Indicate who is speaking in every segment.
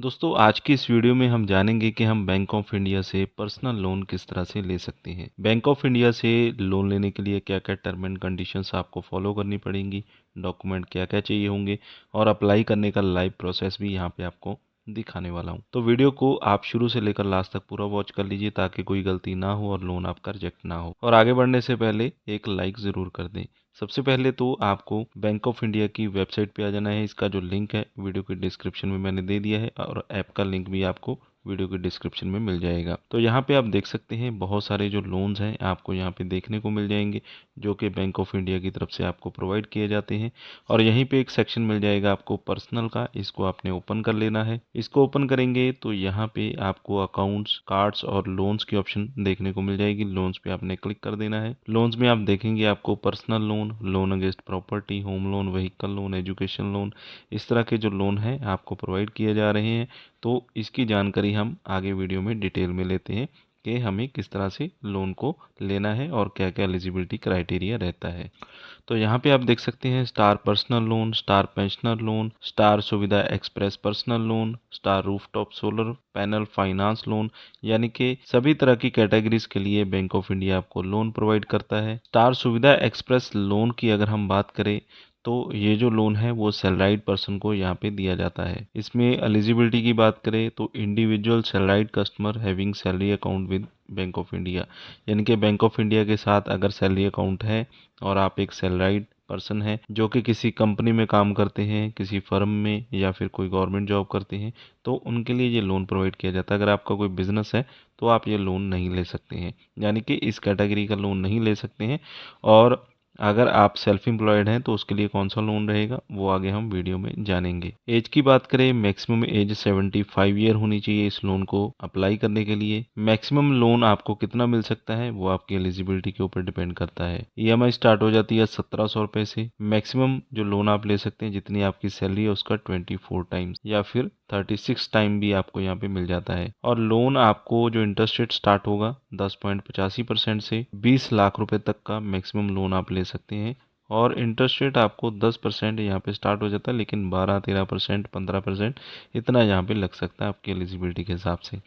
Speaker 1: दोस्तों आज की इस वीडियो में हम जानेंगे कि हम बैंक ऑफ इंडिया से पर्सनल लोन किस तरह से ले सकते हैं। बैंक ऑफ इंडिया से लोन लेने के लिए क्या क्या टर्म एंड कंडीशंस आपको फॉलो करनी पड़ेंगी, डॉक्यूमेंट क्या क्या चाहिए होंगे और अप्लाई करने का लाइव प्रोसेस भी यहाँ पे आपको दिखाने वाला हूँ। तो वीडियो को आप शुरू से लेकर लास्ट तक पूरा वॉच कर लीजिए ताकि कोई गलती ना हो और लोन आपका रिजेक्ट ना हो। और आगे बढ़ने से पहले एक लाइक ज़रूर कर दें। सबसे पहले तो आपको बैंक ऑफ इंडिया की वेबसाइट पे आ जाना है। इसका जो लिंक है वीडियो के डिस्क्रिप्शन में मैंने दे दिया है और ऐप का लिंक भी आपको वीडियो के डिस्क्रिप्शन में मिल जाएगा। तो यहाँ पे आप देख सकते हैं बहुत सारे जो लोन्स हैं आपको यहाँ पे देखने को मिल जाएंगे जो कि बैंक ऑफ इंडिया की तरफ से आपको प्रोवाइड किए जाते हैं। और यहीं पे एक सेक्शन मिल जाएगा आपको पर्सनल का, इसको आपने ओपन कर लेना है। इसको ओपन करेंगे तो यहाँ पे आपको अकाउंट्स, कार्ड्स और लोन्स की ऑप्शन देखने को मिल जाएगी। लोन्स पे आपने क्लिक कर देना है। लोन्स में आप देखेंगे आपको personal loan, loan against property, home loan, vehicle loan, education loan, इस तरह के जो लोन हैं आपको प्रोवाइड किए जा रहे हैं। तो इसकी जानकारी हम आगे वीडियो में डिटेल में लेते हैं कि हमें किस तरह से लोन को लेना है और क्या क्या एलिजिबिलिटी क्राइटेरिया रहता है। तो यहाँ पे आप देख सकते हैं star personal loan, star pensioner loan, star Suvidha express personal loan, star rooftop solar panel finance loan, यानी कि सभी तरह की कैटेगरीज के लिए बैंक ऑफ इंडिया आपको लोन प्रोवाइड करता है। स्टार सुविधा एक्सप्रेस लोन की अगर हम बात करें तो ये जो लोन है वो सैलराइड पर्सन को यहाँ पे दिया जाता है। इसमें एलिजिबिलिटी की बात करें तो individual salaried customer having salary account with bank of India, यानी कि बैंक ऑफ इंडिया के साथ अगर सैलरी अकाउंट है और आप एक सैलराइड पर्सन है जो कि किसी कंपनी में काम करते हैं, किसी फर्म में या फिर कोई गवर्नमेंट जॉब करते हैं, तो उनके लिए ये लोन प्रोवाइड किया जाता है। अगर आपका कोई बिजनेस है तो आप ये लोन नहीं ले सकते हैं, यानी कि इस कैटेगरी का लोन नहीं ले सकते हैं। और अगर आप सेल्फ एम्प्लॉयड हैं तो उसके लिए कौन सा लोन रहेगा वो आगे हम वीडियो में जानेंगे। एज की बात करें, मैक्सिमम एज 75 ईयर होनी चाहिए इस लोन को अप्लाई करने के लिए। मैक्सिमम लोन आपको कितना मिल सकता है वो आपकी एलिजिबिलिटी के ऊपर डिपेंड करता है। ईएमआई स्टार्ट हो जाती है 1700 रुपये से। मैक्सिमम जो लोन आप ले सकते हैं जितनी आपकी सैलरी है उसका 24 टाइम्स या फिर 36 टाइम भी आपको यहाँ पे मिल जाता है। और लोन आपको जो इंटरेस्ट रेट स्टार्ट होगा 10.85% से 20 लाख रुपए तक का मैक्सिमम लोन आप ले सकते हैं। और इंटरेस्ट रेट आपको 10% यहाँ पे स्टार्ट हो जाता है, लेकिन 12-13%, 15% इतना यहाँ पे लग सकता है आपकी एलिजिबिलिटी के हिसाब से।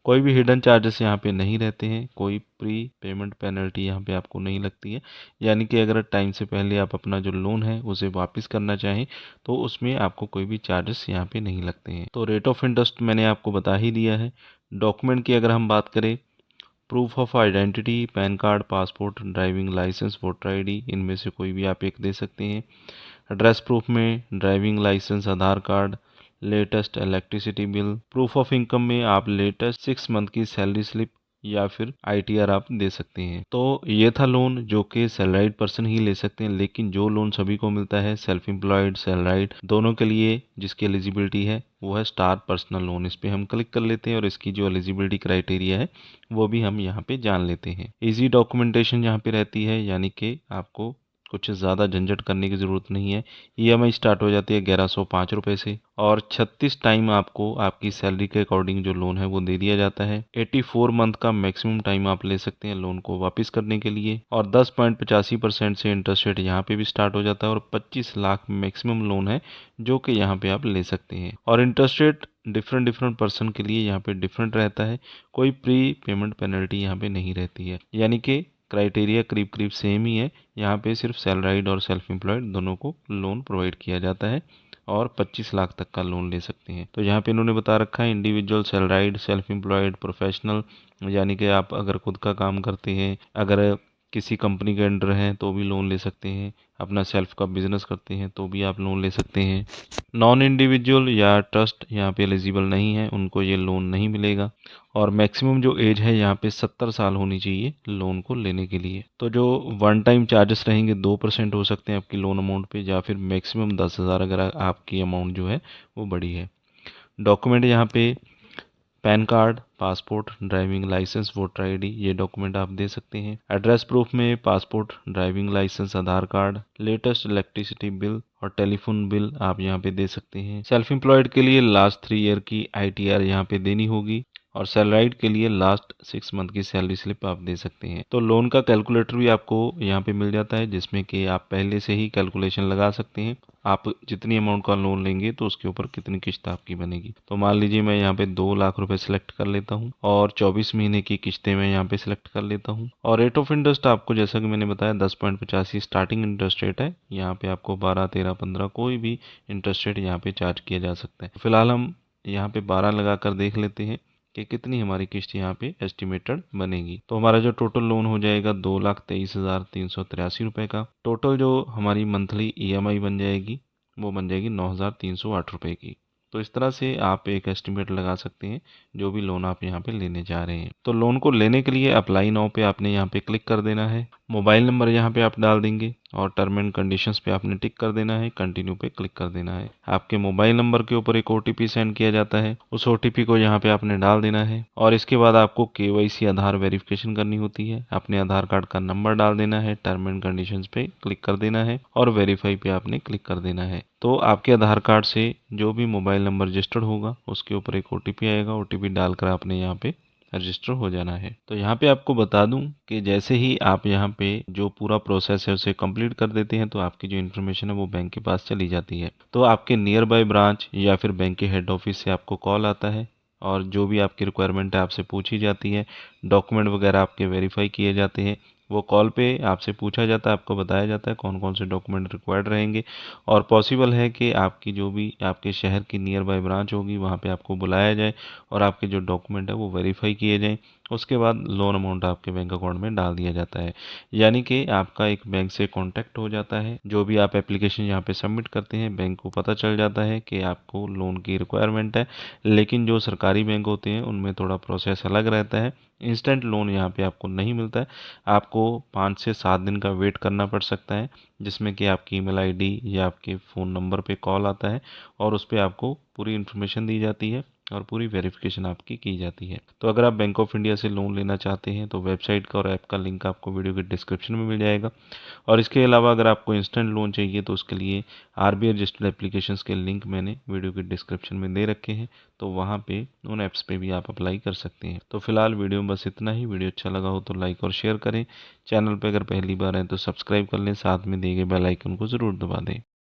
Speaker 1: कोई भी हिडन चार्जेस यहाँ पे नहीं रहते हैं, कोई प्री पेमेंट पेनल्टी यहाँ पे आपको नहीं लगती है, यानी कि अगर टाइम से पहले आप अपना जो लोन है उसे वापस करना चाहें तो उसमें आपको कोई भी चार्जेस यहाँ पे नहीं लगते हैं। तो रेट ऑफ इंटरेस्ट मैंने आपको बता ही दिया है। डॉक्यूमेंट की अगर हम बात करें, proof of identity, PAN card, passport, driving licence, voter ID, इनमें से कोई भी आप एक दे सकते हैं। एड्रेस प्रूफ में driving licence, Aadhaar card, latest electricity bill. Proof of income में आप लेटेस्ट 6 मंथ की सैलरी स्लिप या फिर आईटीआर आप दे सकते हैं। तो ये था लोन जो कि सैलराइड पर्सन ही ले सकते हैं, लेकिन जो लोन सभी को मिलता है, सेल्फ एम्प्लॉयड सैलराइड दोनों के लिए, जिसकी एलिजिबिलिटी है वो है स्टार पर्सनल लोन। इस पे हम क्लिक कर लेते हैं और इसकी जो एलिजिबिलिटी क्राइटेरिया है वो भी हम यहाँ पे जान लेते हैं। इजी डॉक्यूमेंटेशन यहाँ पे रहती है, यानी कि आपको कुछ ज़्यादा झंझट करने की ज़रूरत नहीं है। ईएमआई स्टार्ट हो जाती है 1105 रुपये से और 36 टाइम आपको आपकी सैलरी के अकॉर्डिंग जो लोन है वो दे दिया जाता है। 84 मंथ का मैक्सिमम टाइम आप ले सकते हैं लोन को वापस करने के लिए। और 10.85% से इंटरेस्ट रेट यहाँ पे भी स्टार्ट हो जाता है और 25 लाख मैक्सिमम लोन है जो कि यहाँ पे आप ले सकते हैं। और इंटरेस्ट रेट डिफरेंट पर्सन के लिए यहाँ पे डिफरेंट रहता है। कोई प्री पेमेंट पेनल्टी यहाँ पे नहीं रहती है, यानी कि क्राइटेरिया करीब करीब सेम ही है। यहाँ पे सिर्फ सैलराइड और सेल्फ एम्प्लॉयड दोनों को लोन प्रोवाइड किया जाता है और 25 लाख तक का लोन ले सकते हैं। तो यहाँ पे इन्होंने बता रखा है individual salaried, self employed, professional, यानी कि आप अगर खुद का काम करते हैं, अगर किसी कंपनी के अंडर हैं तो भी लोन ले सकते हैं, अपना सेल्फ का बिजनेस करते हैं तो भी आप लोन ले सकते हैं। नॉन इंडिविजुअल या ट्रस्ट यहाँ पे एलिजिबल नहीं है, उनको ये लोन नहीं मिलेगा। और मैक्सिमम जो एज है यहाँ पे 70 साल होनी चाहिए लोन को लेने के लिए। तो जो वन टाइम चार्जेस रहेंगे 2% हो सकते हैं आपकी लोन अमाउंट पे, या फिर मैक्सिमम 10,000 अगर आपकी अमाउंट जो है वो बड़ी है। डॉक्यूमेंट यहाँ पे PAN card, passport, driving licence, voter ID, ये डॉक्यूमेंट आप दे सकते हैं। एड्रेस प्रूफ में passport, driving licence, Aadhaar card, latest electricity bill और टेलीफोन बिल आप यहाँ पे दे सकते हैं। सेल्फ एम्प्लॉयड के लिए लास्ट 3 ईयर की आईटीआर यहाँ पे देनी होगी। और सैलराइड के लिए लास्ट 6 मंथ की सैलरी स्लिप आप दे सकते हैं। तो लोन का कैलकुलेटर भी आपको यहाँ पे मिल जाता है, जिसमें कि आप पहले से ही कैलकुलेशन लगा सकते हैं। आप जितनी अमाउंट का लोन लेंगे तो उसके ऊपर कितनी किस्त आपकी बनेगी। तो मान लीजिए मैं यहाँ पे 2 लाख रुपए सिलेक्ट कर लेता हूँ और 24 महीने की किस्तें मैं यहाँ पे सिलेक्ट कर लेता हूँ। और रेट ऑफ इंटरेस्ट आपको जैसा कि मैंने बताया 10.85 स्टार्टिंग इंटरेस्ट रेट है। यहाँ पे आपको 12, 13, 15 कोई भी इंटरेस्ट रेट यहाँ पे चार्ज किया जा सकता है। फिलहाल हम यहाँ पे 12 लगा कर देख लेते हैं कि कितनी हमारी किस्त यहाँ पे एस्टिमेटेड बनेगी। तो हमारा जो टोटल लोन हो जाएगा 2,23,383 रुपए का। टोटल जो हमारी मंथली ईएमआई बन जाएगी वो बन जाएगी 9,308 रुपए की। तो इस तरह से आप एक एस्टिमेट लगा सकते हैं जो भी लोन आप यहाँ पे लेने जा रहे हैं। तो लोन को लेने के लिए अप्लाई नाउ पे आपने यहाँ पे क्लिक कर देना है। मोबाइल नंबर यहाँ पे आप डाल देंगे और टर्म एंड कंडीशंस पे आपने टिक कर देना है, कंटिन्यू पे क्लिक कर देना है। आपके मोबाइल नंबर के ऊपर एक ओटीपी सेंड किया जाता है, उस ओटीपी को यहाँ पे आपने डाल देना है और इसके बाद आपको केवाईसी आधार वेरिफिकेशन करनी होती है। अपने आधार कार्ड का नंबर डाल देना है, टर्म एंड कंडीशंस पे क्लिक कर देना है और वेरीफाई पे आपने क्लिक कर देना है। तो आपके आधार कार्ड से जो भी मोबाइल नंबर रजिस्टर्ड होगा उसके ऊपर एक ओटीपी आएगा, ओटीपी डालकर आपने यहाँ पे रजिस्टर हो जाना है। तो यहाँ पे आपको बता दूं कि जैसे ही आप यहाँ पे जो पूरा प्रोसेस है उसे कंप्लीट कर देते हैं तो आपकी जो इन्फॉर्मेशन है वो बैंक के पास चली जाती है। तो आपके नियर बाय ब्रांच या फिर बैंक के हेड ऑफिस से आपको कॉल आता है और जो भी आपकी रिक्वायरमेंट है आपसे पूछी जाती है, डॉक्यूमेंट वगैरह आपके वेरीफाई किए जाते हैं। वो कॉल पे आपसे पूछा जाता है, आपको बताया जाता है कौन कौन से डॉक्यूमेंट रिक्वायर्ड रहेंगे और पॉसिबल है कि आपकी जो भी आपके शहर की नियर बाय ब्रांच होगी वहाँ पे आपको बुलाया जाए और आपके जो डॉक्यूमेंट है वो वेरीफाई किए जाएं। उसके बाद लोन अमाउंट आपके बैंक अकाउंट में डाल दिया जाता है। यानी कि आपका एक बैंक से कांटेक्ट हो जाता है। जो भी आप एप्लीकेशन यहाँ पे सबमिट करते हैं बैंक को पता चल जाता है कि आपको लोन की रिक्वायरमेंट है। लेकिन जो सरकारी बैंक होते हैं उनमें थोड़ा प्रोसेस अलग रहता है। इंस्टेंट लोन यहाँ पे आपको नहीं मिलता है, आपको 5 से 7 दिन का वेट करना पड़ सकता है, जिसमें कि आपकी ईमेल आईडी या आपके फ़ोन नंबर पे कॉल आता है और उस पर आपको पूरी इन्फॉर्मेशन दी जाती है और पूरी वेरिफिकेशन आपकी की जाती है। तो अगर आप बैंक ऑफ इंडिया से लोन लेना चाहते हैं तो वेबसाइट का और ऐप का लिंक आपको वीडियो के डिस्क्रिप्शन में मिल जाएगा। और इसके अलावा अगर आपको इंस्टेंट लोन चाहिए तो उसके लिए आरबीआई रजिस्टर्ड एप्लीकेशंस के लिंक मैंने वीडियो के डिस्क्रिप्शन में दे रखे हैं, तो वहाँ पे उन ऐप्स पे भी आप अप्लाई कर सकते हैं। तो फिलहाल वीडियो में बस इतना ही। वीडियो अच्छा लगा हो तो लाइक और शेयर करें। चैनल पर अगर पहली बार है तो सब्सक्राइब कर लें, साथ में दिए गए बेल आइकन को ज़रूर दबा दें।